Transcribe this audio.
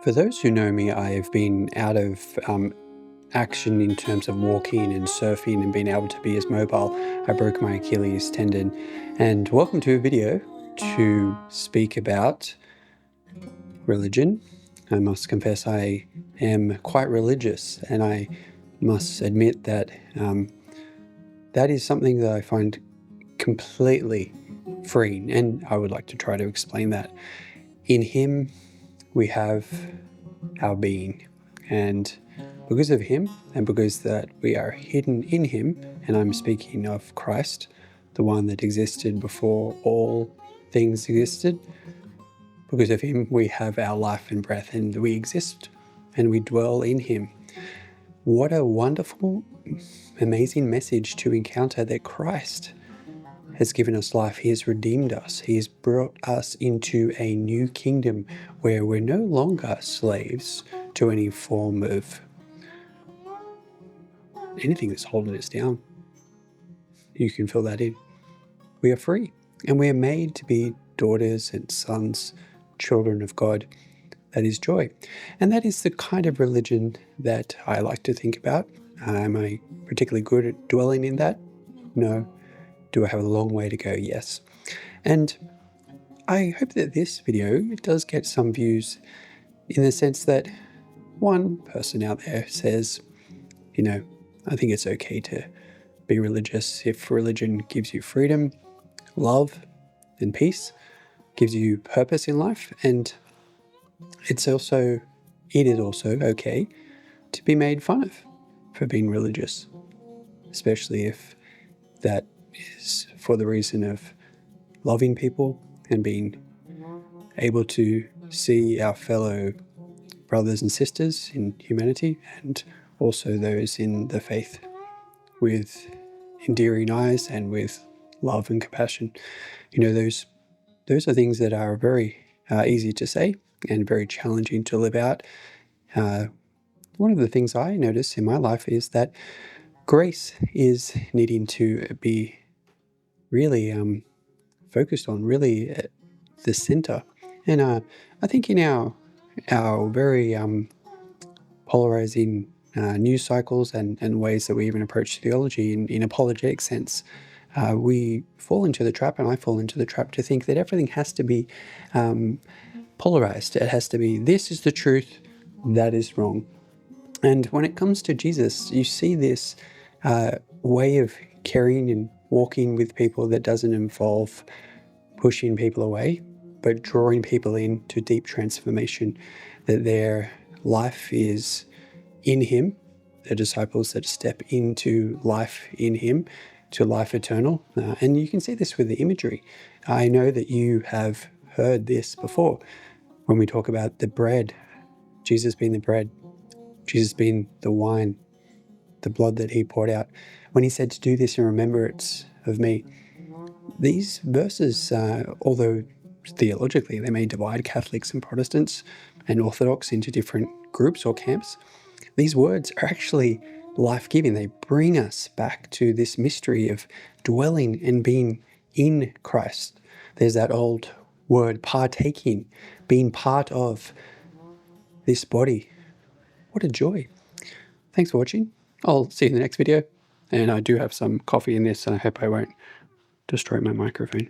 For those who know me, I've been out of action in terms of walking and surfing and being able to be as mobile. I broke my Achilles tendon. And welcome to a video to speak about religion. I must confess I am quite religious, and I must admit that that is something that I find completely freeing, and I would like to try to explain that. In Him, we have our being, and because of Him and because that we are hidden in Him, and I'm speaking of Christ, the one that existed before all things existed, because of Him we have our life and breath, and we exist and we dwell in Him. What a wonderful, amazing message to encounter that Christ has given us life. He has redeemed us. He has brought us into a new kingdom where we're no longer slaves to any form of anything that's holding us down. You can fill that in. We are free, and we are made to be daughters and sons, children of God. That is joy. And that is the kind of religion that I like to think about. Am I particularly good at dwelling in that? No. Do I have a long way to go? Yes. And I hope that this video does get some views, in the sense that one person out there says, I think it's okay to be religious if religion gives you freedom, love, and peace, gives you purpose in life. And it is also okay to be made fun of for being religious, especially if that is for the reason of loving people and being able to see our fellow brothers and sisters in humanity, and also those in the faith, with endearing eyes and with love and compassion. Those are things that are very easy to say and very challenging to live out. One of the things I notice in my life is that grace is needing to be really focused on, really at the center. And I think in our very polarizing news cycles and ways that we even approach theology in apologetic sense, we fall into the trap, and I fall into the trap, to think that everything has to be polarized. It has to be, this is the truth, that is wrong. And when it comes to Jesus, you see this way of caring and walking with people that doesn't involve pushing people away, but drawing people into deep transformation, that their life is in Him, the disciples that step into life in Him, to life eternal. And you can see this with the imagery. I know that you have heard this before when we talk about the bread, Jesus being the bread, Jesus being the wine, the blood that He poured out. When He said to do this in remembrance of me, these verses, although theologically they may divide Catholics and Protestants and Orthodox into different groups or camps, these words are actually life-giving. They bring us back to this mystery of dwelling and being in Christ. There's that old word, partaking, being part of this body. What a joy. Thanks for watching. I'll see you in the next video. And I do have some coffee in this, and I hope I won't destroy my microphone.